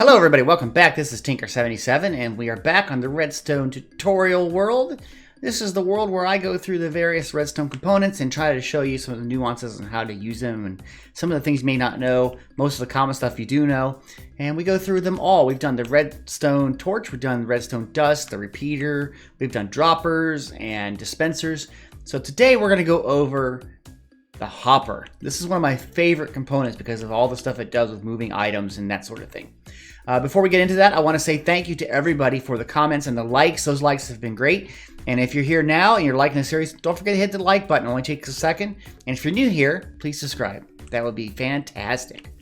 Hello everybody, welcome back. This is Tinker77 and we are back on the Redstone tutorial world. This is the world where I go through the various Redstone components and try to show you some of the nuances and how to use them and some of the things you may not know, most of the common stuff you do know, and we go through them all. We've done the Redstone torch, we've done redstone dust, the repeater, we've done droppers and dispensers. So today we're going to go over the hopper. This is one of my favorite components because of all the stuff it does with moving items and that sort of thing. Before we get into that, I want to say thank you to everybody for the comments and the likes. Those likes have been great. And if you're here now and you're liking the series, don't forget to hit the like button. It only takes a second. And if you're new here, please subscribe. That would be fantastic.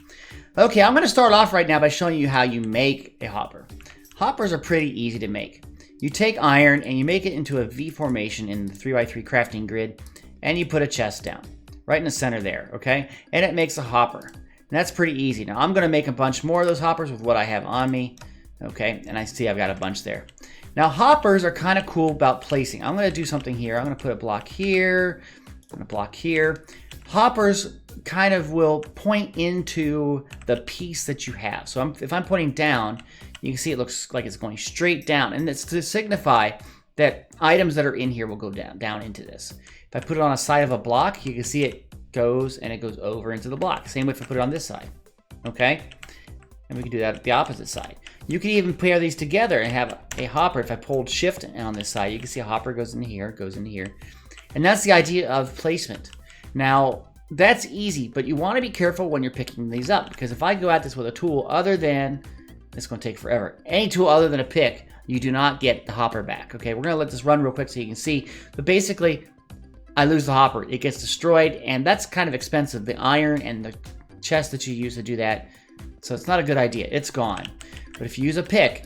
Okay, I'm going to start off right now by showing you how you make a hopper. Hoppers are pretty easy to make. You take iron and you make it into a V formation in the 3x3 crafting grid, and you put a chest down right in the center there, okay? And it makes a hopper. And that's pretty easy. Now I'm going to make a bunch more of those hoppers with what I have on me, okay? And I see I've got a bunch there. Now hoppers are kind of cool about placing. I'm going to do something here. I'm going to put a block here, and a block here. Hoppers kind of will point into the piece that you have. So if I'm pointing down, you can see it looks like it's going straight down. And it's to signify that items that are in here will go down into this. If I put it on a side of a block, you can see it goes and it goes over into the block. Same way if I put it on this side, okay? And we can do that at the opposite side. You can even pair these together and have a hopper. If I pulled shift on this side, you can see a hopper goes into here, goes into here. And that's the idea of placement. Now, that's easy, but you want to be careful when you're picking these up, because if I go at this with a tool other than, it's going to take forever. Any tool other than a pick, you do not get the hopper back, okay? We're going to let this run real quick so you can see. But basically, I lose the hopper. It gets destroyed, and that's kind of expensive. The iron and the chest that you use to do that, so it's not a good idea. It's gone. But if you use a pick,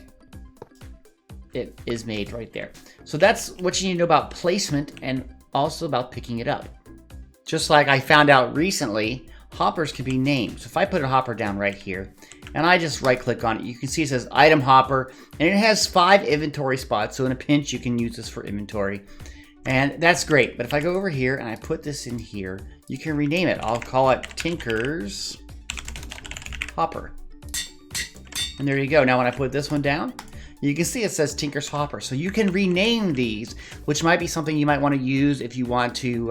it is made right there. So that's what you need to know about placement and also about picking it up. Just like I found out recently, hoppers can be named. So if I put a hopper down right here, and I just right click on it, you can see it says item hopper, and it has 5 inventory spots. So in a pinch, you can use this for inventory. And that's great. But if I go over here and I put this in here, you can rename it. I'll call it Tinker's Hopper. And there you go. Now when I put this one down, you can see it says Tinker's Hopper. So you can rename these, which might be something you might want to use if you want to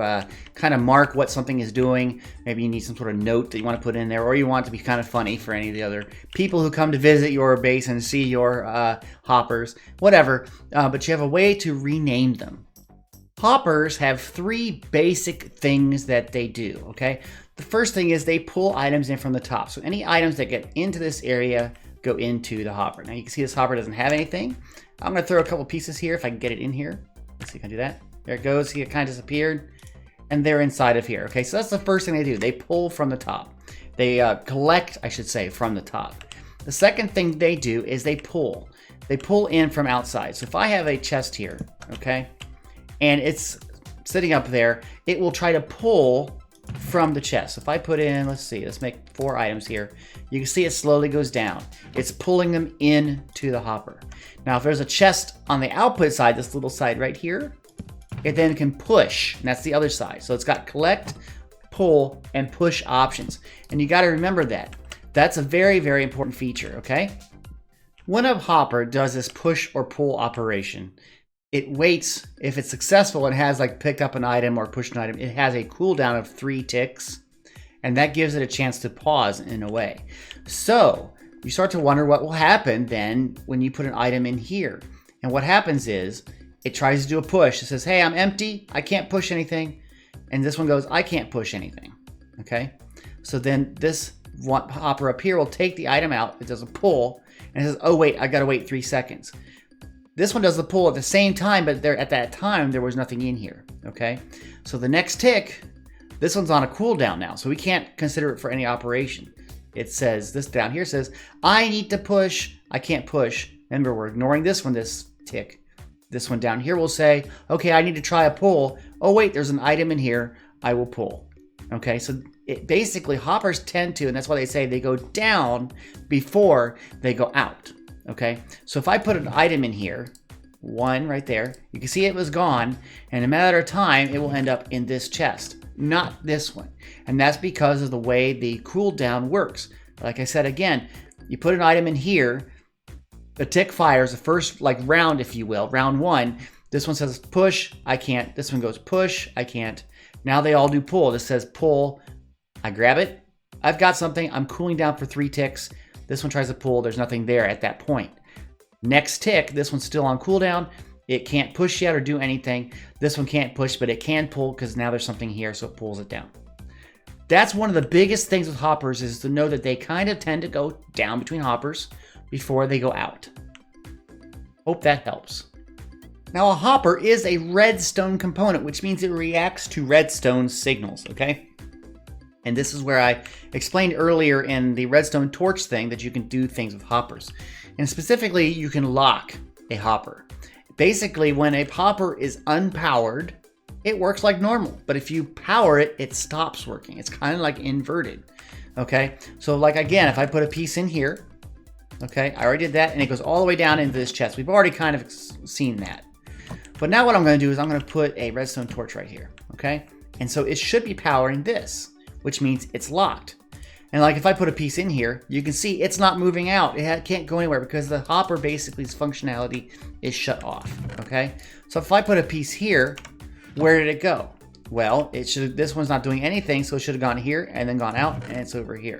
kind of mark what something is doing. Maybe you need some sort of note that you want to put in there, or you want it to be kind of funny for any of the other people who come to visit your base and see your hoppers, whatever. But you have a way to rename them. Hoppers have 3 basic things that they do, okay? The first thing is they pull items in from the top. So any items that get into this area go into the hopper. Now you can see this hopper doesn't have anything. I'm going to throw a couple pieces here if I can get it in here. Let's see if I can do that. There it goes. See, it kind of disappeared. And they're inside of here, okay? So that's the first thing they do. They pull from the top. They collect, I should say, from the top. The second thing they do is they pull. They pull in from outside. So if I have a chest here, okay? And it's sitting up there, it will try to pull from the chest. If I put in, let's see, let's make 4 items here. You can see it slowly goes down. It's pulling them into the hopper. Now, if there's a chest on the output side, this little side right here, it then can push, and that's the other side. So it's got collect, pull, and push options. And you got to remember that. That's a very, very important feature, okay? When a hopper does this push or pull operation, it waits. If it's successful, it has like picked up an item or pushed an item. It has a cooldown of 3 ticks, and that gives it a chance to pause in a way. So you start to wonder what will happen then when you put an item in here. And what happens is it tries to do a push. It says, hey, I'm empty. I can't push anything. And this one goes, I can't push anything. Okay. So then this one hopper up here will take the item out. It does a pull and it says, oh, wait, I got to wait 3 seconds. This one does the pull at the same time, but at that time, there was nothing in here, okay? So the next tick, this one's on a cooldown now, so we can't consider it for any operation. It says, this down here says, I need to push, I can't push. Remember, we're ignoring this one, this tick. This one down here will say, okay, I need to try a pull. Oh, wait, there's an item in here, I will pull. Okay, so basically, hoppers tend to, and that's why they say they go down before they go out. Okay, so if I put an item in here, 1 right there, you can see it was gone, and in a matter of time, it will end up in this chest, not this one. And that's because of the way the cooldown works. Like I said again, You put an item in here, a tick fires, the first like round, if you will, round 1. This one says push, I can't. This one goes push, I can't. Now they all do pull. This says pull, I grab it. I've got something, I'm cooling down for 3 ticks. This one tries to pull, there's nothing there at that point. Next tick, this one's still on cooldown. It can't push yet or do anything. This one can't push, but it can pull because now there's something here, so it pulls it down. That's one of the biggest things with hoppers, is to know that they kind of tend to go down between hoppers before they go out. Hope that helps. Now, a hopper is a redstone component, which means it reacts to redstone signals, okay? And this is where I explained earlier in the redstone torch thing that you can do things with hoppers. And specifically, you can lock a hopper. Basically, when a hopper is unpowered, it works like normal. But if you power it, it stops working. It's kind of like inverted, okay? So like, again, if I put a piece in here, okay, I already did that, and it goes all the way down into this chest. We've already kind of seen that. But now what I'm going to do is I'm going to put a redstone torch right here, okay? And so it should be powering this, which means it's locked. And like if I put a piece in here, you can see it's not moving out. It can't go anywhere because the hopper basically's functionality is shut off, okay? So if I put a piece here, where did it go? Well, this one's not doing anything, so it should have gone here and then gone out, and it's over here.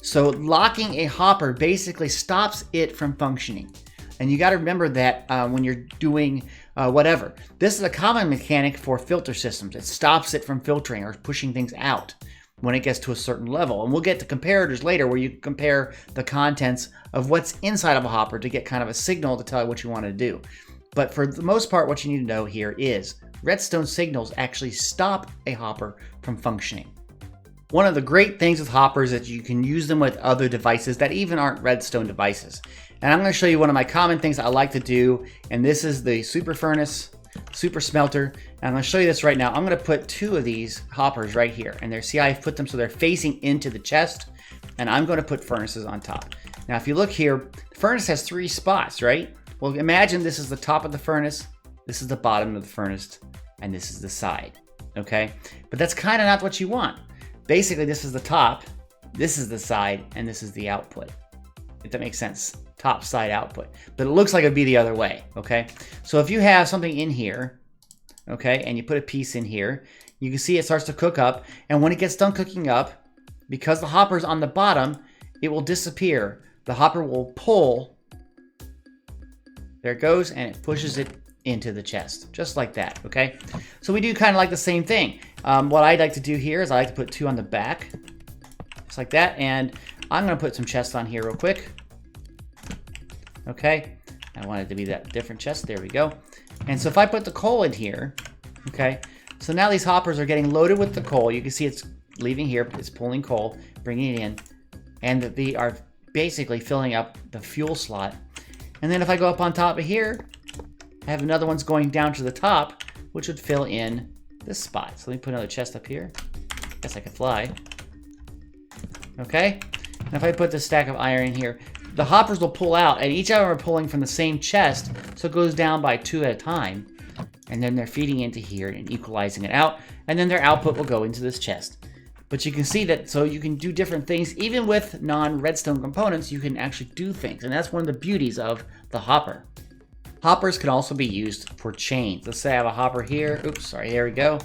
So locking a hopper basically stops it from functioning. And you got to remember that when you're doing whatever. This is a common mechanic for filter systems. It stops it from filtering or pushing things out when it gets to a certain level. And we'll get to comparators later where you compare the contents of what's inside of a hopper to get kind of a signal to tell you what you want to do. But for the most part, what you need to know here is redstone signals actually stop a hopper from functioning. One of the great things with hoppers is that you can use them with other devices that even aren't redstone devices. And I'm going to show you one of my common things that I like to do, and this is the super furnace, super smelter. And I'm going to show you this right now. I'm going to put 2 of these hoppers right here, and see I've put them so they're facing into the chest, and I'm going to put furnaces on top. Now if you look here, the furnace has 3 spots, right? Well, imagine this is the top of the furnace, this is the bottom of the furnace, and this is the side, okay? But that's kind of not what you want. Basically, this is the top, this is the side, and this is the output. If that makes sense. Top, side, output. But it looks like it'd be the other way, okay? So if you have something in here, okay, and you put a piece in here, you can see it starts to cook up, and when it gets done cooking up, because the hopper's on the bottom, it will disappear. The hopper will pull, there it goes, and it pushes it into the chest, just like that, okay? So we do kind of like the same thing. What I like to do here is I like to put 2 on the back, just like that, and I'm gonna put some chests on here real quick. Okay, I want it to be that different chest, there we go. And so if I put the coal in here, okay, so now these hoppers are getting loaded with the coal. You can see it's leaving here, it's pulling coal, bringing it in, and they are basically filling up the fuel slot. And then if I go up on top of here, I have another one's going down to the top, which would fill in this spot. So let me put another chest up here. Guess I could fly. Okay, and if I put this stack of iron in here, the hoppers will pull out, and each of them are pulling from the same chest, so it goes down by 2 at a time. And then they're feeding into here and equalizing it out, and then their output will go into this chest. But you can see that, so you can do different things. Even with non-redstone components, you can actually do things, and that's one of the beauties of the hopper. Hoppers can also be used for chains. Let's say I have a hopper here. Oops, sorry, there we go.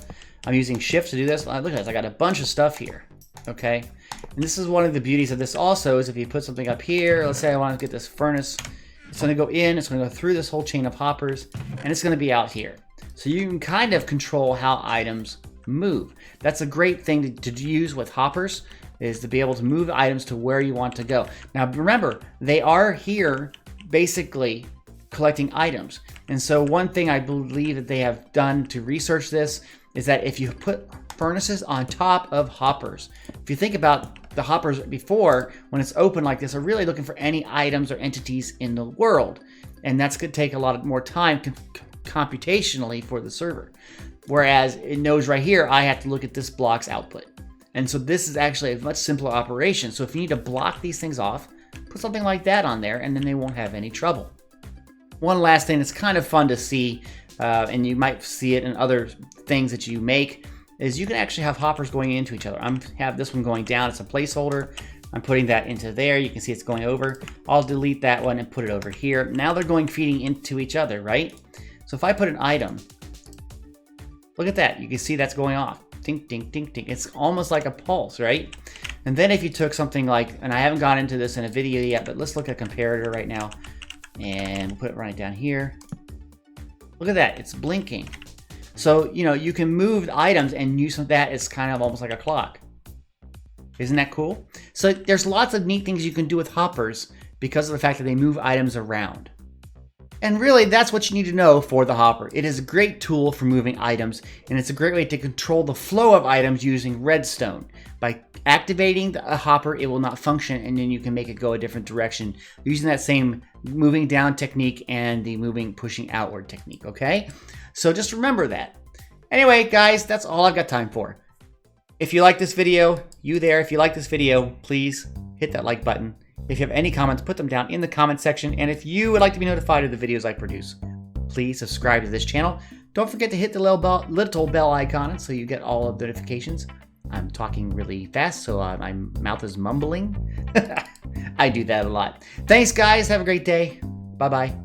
I'm using shift to do this. Look at this, I got a bunch of stuff here, okay? And this is one of the beauties of this also, is if you put something up here, let's say I want to get this furnace, it's going to go in, it's going to go through this whole chain of hoppers, and it's going to be out here. So you can kind of control how items move. That's a great thing to use with hoppers, is to be able to move items to where you want to go. Now remember, they are here basically collecting items. And so one thing I believe that they have done to research this is that if you put furnaces on top of hoppers, if you think about the hoppers before, when it's open like this, are really looking for any items or entities in the world. And that's going to take a lot more time computationally for the server. Whereas it knows right here, I have to look at this block's output. And so this is actually a much simpler operation. So if you need to block these things off, put something like that on there, and then they won't have any trouble. One last thing that's kind of fun to see, and you might see it in other things that you make, is you can actually have hoppers going into each other. I have this one going down, it's a placeholder. I'm putting that into there. You can see it's going over. I'll delete that one and put it over here. Now they're going feeding into each other, right? So if I put an item, look at that. You can see that's going off. Ding, ding, ding, ding. It's almost like a pulse, right? And then if you took something like, and I haven't gone into this in a video yet, but let's look at a comparator right now. And we'll put it right down here. Look at that, it's blinking. So, you know, you can move items and use that as kind of almost like a clock. Isn't that cool? So there's lots of neat things you can do with hoppers because of the fact that they move items around. And really, that's what you need to know for the hopper. It is a great tool for moving items, and it's a great way to control the flow of items using redstone. By activating a hopper, it will not function, and then you can make it go a different direction using that same moving down technique and the pushing outward technique, okay? So just remember that. Anyway, guys, that's all I've got time for. If you like this video, if you like this video, please hit that like button. If you have any comments, put them down in the comment section. And if you would like to be notified of the videos I produce, please subscribe to this channel. Don't forget to hit the little bell icon so you get all of the notifications. I'm talking really fast, so my mouth is mumbling. I do that a lot. Thanks, guys. Have a great day. Bye-bye.